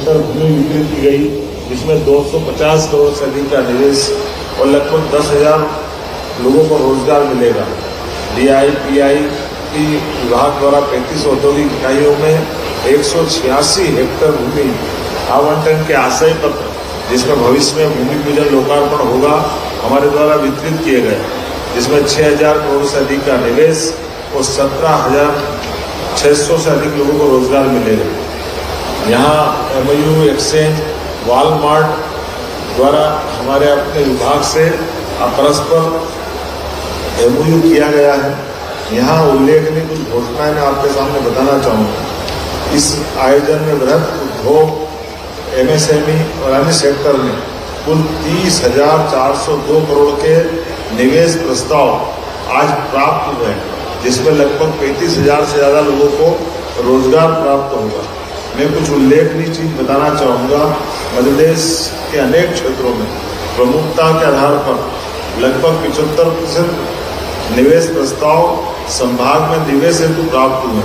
Hectare भूमि वितरित की गई, जिसमें 250 करोड़ से अधिक का निवेश और लगभग 10,000 लोगों को रोजगार मिलेगा। DIPI की विभाग द्वारा 35 औद्योगिक इकाइयों में 186 हेक्टेयर भूमि आवंटन के आशय पत्र, जिसमें भविष्य में भूमि पूजन लोकार्पण होगा, हमारे द्वारा वितरित किए गए, जिसमें 6,000 करोड़ से अधिक का निवेश और 17,600 से अधिक लोगों को रोजगार मिलेगा। यहाँ MOU एक्सचेंज वॉलमार्ट द्वारा हमारे अपने विभाग से परस्पर MOU किया गया है। यहाँ उल्लेखनीय कुछ घोषणाएं मैं आपके सामने बताना चाहूँगा। इस आयोजन में वृहद उद्योग, MSME और अन्य सेक्टर में कुल 30,402 करोड़ के निवेश प्रस्ताव आज प्राप्त हुए हैं, जिसमें लगभग 35,000 से ज़्यादा लोगों को रोजगार प्राप्त होगा। मैं कुछ उल्लेखनीय चीज बताना चाहूँगा। मध्य प्रदेश के अनेक क्षेत्रों में प्रमुखता के आधार पर लगभग 75% निवेश प्रस्ताव संभाग में निवेश हेतु प्राप्त हुए।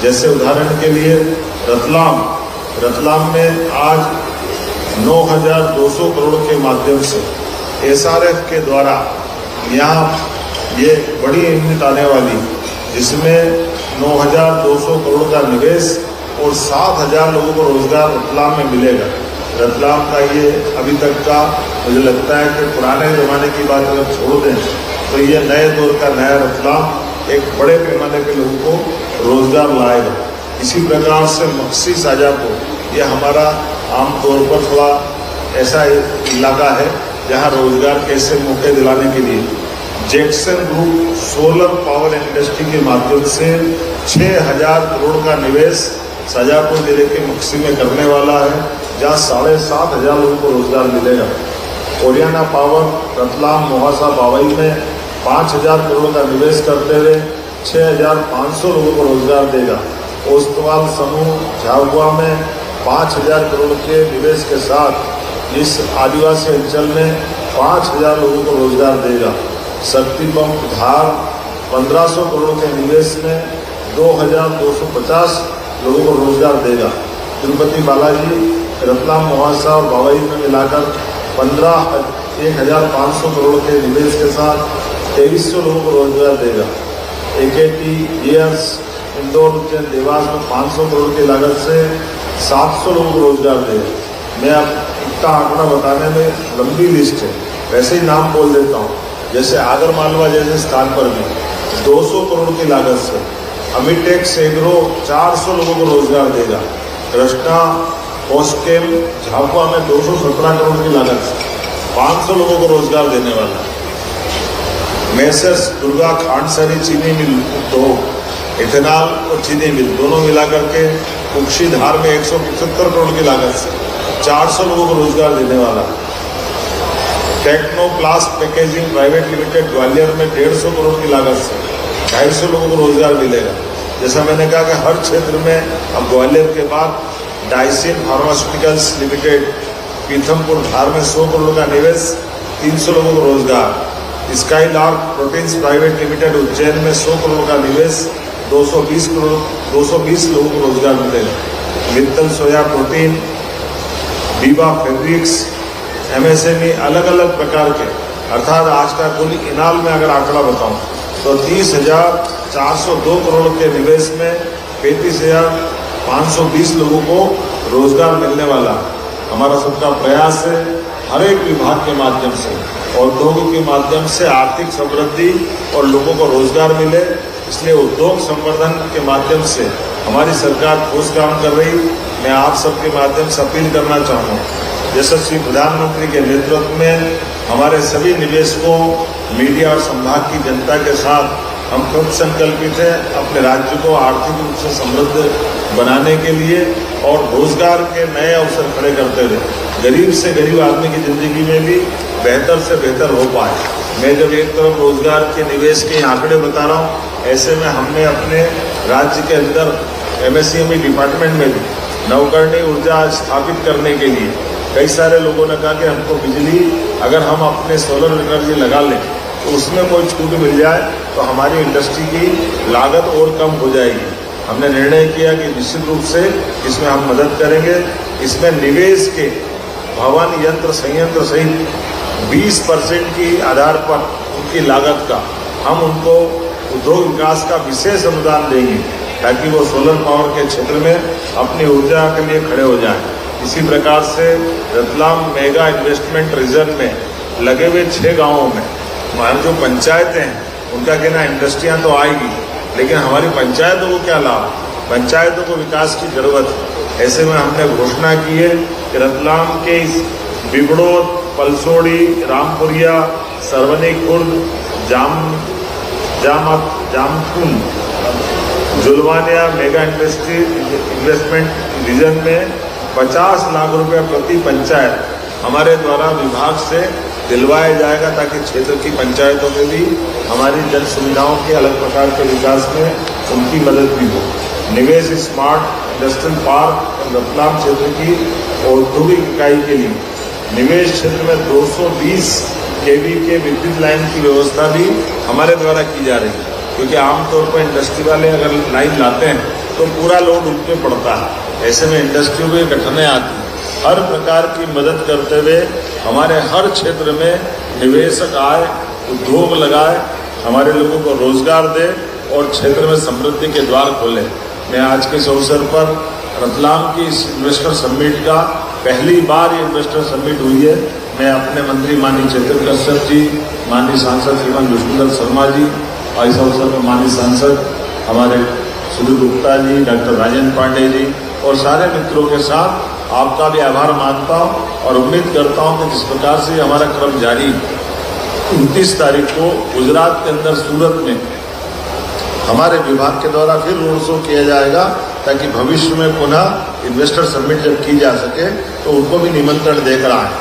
जैसे उदाहरण के लिए रतलाम में आज 9,200 करोड़ के माध्यम से SRF के द्वारा यहाँ ये बड़ी यूनिट आने वाली, जिसमें 9,200 करोड़ का निवेश और 7,000 लोगों को रोजगार रतलाम में मिलेगा। रतलाम का ये अभी तक का मुझे लगता है कि पुराने जमाने की बात अगर छोड़ दें तो ये नए दौर का नया रतलाम एक बड़े पैमाने पे लोगों को रोजगार लाएगा। इसी प्रकार से मक्सी शाजापुर, ये हमारा आमतौर पर थोड़ा ऐसा इलाका है जहाँ रोजगार के ऐसे मौके दिलाने के लिए Jackson group solar power industry के माध्यम से 6,000 करोड़ का निवेश शाजापुर जिले के मक्सी में करने वाला है, जहाँ 7,500 लोगों को रोजगार मिलेगा। ओरियाना पावर रतलाम मोहासा बावई में 5,000 करोड़ का निवेश करते हुए 6,500 लोगों को रोजगार देगा। ओस्तवाल समूह झाबुआ में 5,000 करोड़ के निवेश के साथ इस आदिवासी अंचल में 5,000 लोगों को रोजगार देगा। शक्ति पंप धार 1,500 करोड़ के निवेश में 2,250 लोगों को रोजगार देगा। तिरुपति बालाजी रतलाम मोहासा और बावई में मिलाकर 1,500 करोड़ के निवेश के साथ 2,300 लोगों को रोजगार देगा। AKT ईयर्स इंदौर उज्जैन देवास में 500 करोड़ की लागत से 700 लोगों को रोजगार देगा। मैं अब इतना आंकड़ा बताने में लंबी लिस्ट है, वैसे ही नाम बोल देता हूँ। जैसे आगर मालवा जैसे स्थान पर भी 200 करोड़ की लागत से अमिटेक्स एग्रो 400 लोगों को रोजगार देगा। कृष्णा पोस्टकेम झाबुआ में 217 करोड़ की लागत से 500 लोगों को रोजगार देने वाला है। मेसर्स दुर्गा खांडसारी चीनी मिल उद्योग, इथेनॉल और चीनी मिल दोनों मिलाकर के कुक्षी धार में 175 करोड़ की लागत से 400 लोगों को रोजगार देने वाला है। Technoplast packaging private limited Gwalior में 150 करोड़ की लागत से 250 लोगों को रोजगार मिलेगा। जैसा मैंने कहा कि हर क्षेत्र में अब ग्वालियर के बाद डाइसिन फार्मास्यूटिकल्स लिमिटेड पीथमपुर धार में 100 करोड़ का निवेश, 300 लोगों को रोजगार। Skylark proteins private limited Ujjain में 100 करोड़ का निवेश, 220 लोगों को रोजगार मिलेगा। Mittal soya protein, Biba fabrics, MSME अलग अलग प्रकार के, अर्थात आज का कुल इनाल में अगर आंकड़ा बताऊं तो 30,402 करोड़ के निवेश में 35,520 लोगों को रोजगार मिलने वाला। हमारा सबका प्रयास है हर एक विभाग के माध्यम से, औद्योगिक के माध्यम से आर्थिक समृद्धि और लोगों को रोजगार मिले। इसलिए उद्योग संवर्धन के माध्यम से हमारी सरकार ठोस काम कर रही। मैं आप सबके माध्यम से अपील करना चाहूँगा, यशस्वी प्रधानमंत्री के नेतृत्व में हमारे सभी निवेशकों, मीडिया और संभाग की जनता के साथ हम कृत संकल्पित हैं अपने राज्य को आर्थिक रूप से समृद्ध बनाने के लिए और रोजगार के नए अवसर खड़े करते हुए गरीब से गरीब आदमी की जिंदगी में भी बेहतर से बेहतर हो पाए। मैं जब एक तरफ रोजगार के निवेश के आंकड़े बता रहा हूँ, ऐसे में हमने अपने राज्य के अंदर MSME डिपार्टमेंट में भी नवकरणीय ऊर्जा स्थापित करने के लिए कई सारे लोगों ने कहा कि हमको बिजली अगर हम अपने सोलर एनर्जी लगा लें तो उसमें कोई छूट मिल जाए तो हमारी इंडस्ट्री की लागत और कम हो जाएगी। हमने निर्णय किया कि निश्चित रूप से इसमें हम मदद करेंगे। इसमें निवेश के भवन, यंत्र, संयंत्र सहित 20% की आधार पर उनकी लागत का हम उनको उद्योग विकास का विशेष अनुदान देंगे, ताकि वो सोलर पावर के क्षेत्र में अपनी ऊर्जा के लिए खड़े हो जाएं। इसी प्रकार से रतलाम मेगा इन्वेस्टमेंट रीजन में लगे हुए 6 गांवों में हमारी जो पंचायतें हैं, उनका कहना इंडस्ट्रियां तो आएगी, लेकिन हमारी पंचायतों को क्या लाभ? पंचायतों को विकास की जरूरत है। ऐसे में हमने घोषणा की है कि रतलाम के इस Bigdod, Palsodi, Rampuria, Sarwani Khurd, Jamkun, Julwania mega investment region में 50 लाख रुपए प्रति पंचायत हमारे द्वारा विभाग से दिलवाया जाएगा, ताकि क्षेत्र की पंचायतों में भी हमारी जन सुविधाओं के अलग प्रकार के विकास में उनकी मदद भी हो। निवेश स्मार्ट इंडस्ट्रियल पार्क रतलाम क्षेत्र की औद्योगिक इकाई के लिए निवेश क्षेत्र में 220 केवी के विद्युत लाइन की व्यवस्था भी हमारे द्वारा की जा रही है, क्योंकि आमतौर पर इंडस्ट्री वाले अगर लाइन लाते हैं तो पूरा लोड उन पर पड़ता है। ऐसे में इंडस्ट्री में कठिनाई आती है। हर प्रकार की मदद करते हुए हमारे हर क्षेत्र में निवेशक आए, उद्योग लगाए, हमारे लोगों को रोजगार दे और क्षेत्र में समृद्धि के द्वार खोले। मैं आज के इस अवसर पर रतलाम की इस इन्वेस्टर समिट का पहली बार ये इन्वेस्टर समिट हुई है। मैं अपने मंत्री माननीय चेतन कश्यप जी, माननीय सांसद श्रीमान विष्णुदत्त शर्मा जी और इस अवसर पर माननीय सांसद हमारे सुधीर गुप्ता जी, डॉक्टर राजेंद्र पांडे जी और सारे मित्रों के साथ आपका भी आभार मानता हूँ और उम्मीद करता हूँ कि जिस प्रकार से हमारा क्रम जारी 29 तारीख को गुजरात के अंदर सूरत में हमारे विभाग के द्वारा फिर रोड शो किया जाएगा, ताकि भविष्य में पुनः इन्वेस्टर समिट जब की जा सके तो उनको भी निमंत्रण देकर आए।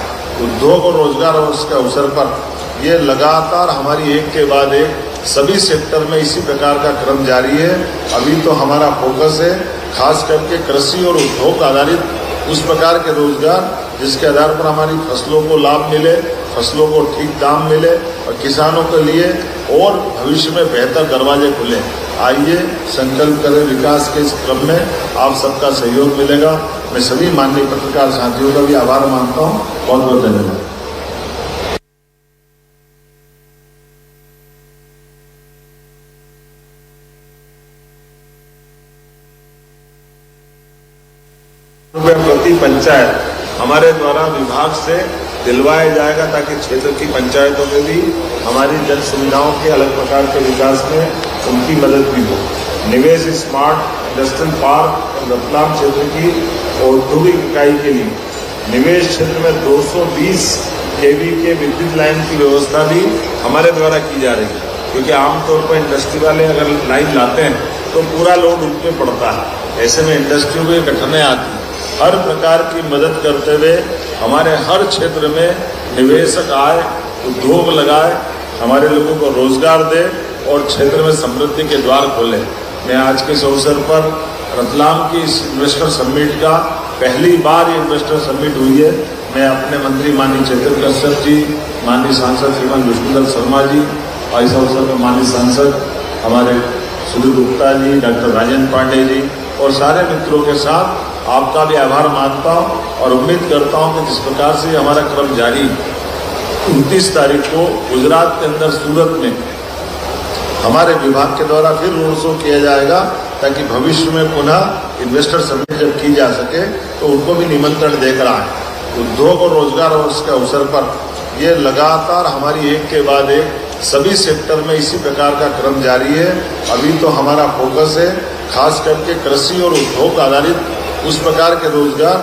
उद्योग और रोजगार और उसके अवसर पर ये लगातार हमारी एक के बाद एक सभी सेक्टर में इसी प्रकार का क्रम जारी है। अभी तो हमारा फोकस है खास करके कृषि और उद्योग आधारित उस प्रकार के रोजगार जिसके आधार पर हमारी फसलों को लाभ मिले, फसलों को ठीक दाम मिले और किसानों के लिए और भविष्य में बेहतर दरवाजे खुले। आइए संकल्प करें विकास के इस क्रम में आप सबका सहयोग मिलेगा। मैं सभी माननीय पत्रकार साथियों का भी आभार मानता हूँ। बहुत बहुत धन्यवाद। प्रति पंचायत हमारे द्वारा विभाग से दिलवाया जाएगा, ताकि क्षेत्र की पंचायतों में भी हमारी जन सुविधाओं के अलग प्रकार के विकास में उनकी मदद भी हो। निवेश स्मार्ट इंडस्ट्रियल पार्क रतलाम क्षेत्र की औद्योगिक इकाई के लिए निवेश क्षेत्र में 220 केवी के विद्युत लाइन की व्यवस्था भी हमारे द्वारा की जा रही है, क्योंकि आमतौर पर इंडस्ट्री वाले अगर लाइन लाते हैं तो पूरा लोड उन पर पड़ता है। ऐसे में इंडस्ट्री में कठिनाई आती है। हर प्रकार की मदद करते हुए हमारे हर क्षेत्र में निवेशक आए, उद्योग लगाए, हमारे लोगों को रोजगार दे और क्षेत्र में समृद्धि के द्वार खोले। मैं आज के इस अवसर पर रतलाम की इस इन्वेस्टर समिट का पहली बार ये इन्वेस्टर समिट हुई है। मैं अपने मंत्री माननीय चेतन कश्यप जी, माननीय सांसद श्रीमान विष्णुदत्त शर्मा जी और इस अवसर पर माननीय सांसद हमारे सुधीर गुप्ता जी, डॉक्टर राजेंद्र पांडे जी और सारे मित्रों के साथ आपका भी आभार मानता हूँ और उम्मीद करता हूँ कि जिस प्रकार से हमारा क्रम जारी 29 तारीख को गुजरात के अंदर सूरत में हमारे विभाग के द्वारा फिर रोड शो किया जाएगा, ताकि भविष्य में पुनः इन्वेस्टर समिट जब की जा सके तो उनको भी निमंत्रण देकर आए। उद्योग और रोजगार और उसके अवसर पर ये लगातार हमारी एक के बाद एक सभी सेक्टर में इसी प्रकार का क्रम जारी है। अभी तो हमारा फोकस है खास करके कृषि और उद्योग आधारित उस प्रकार के रोजगार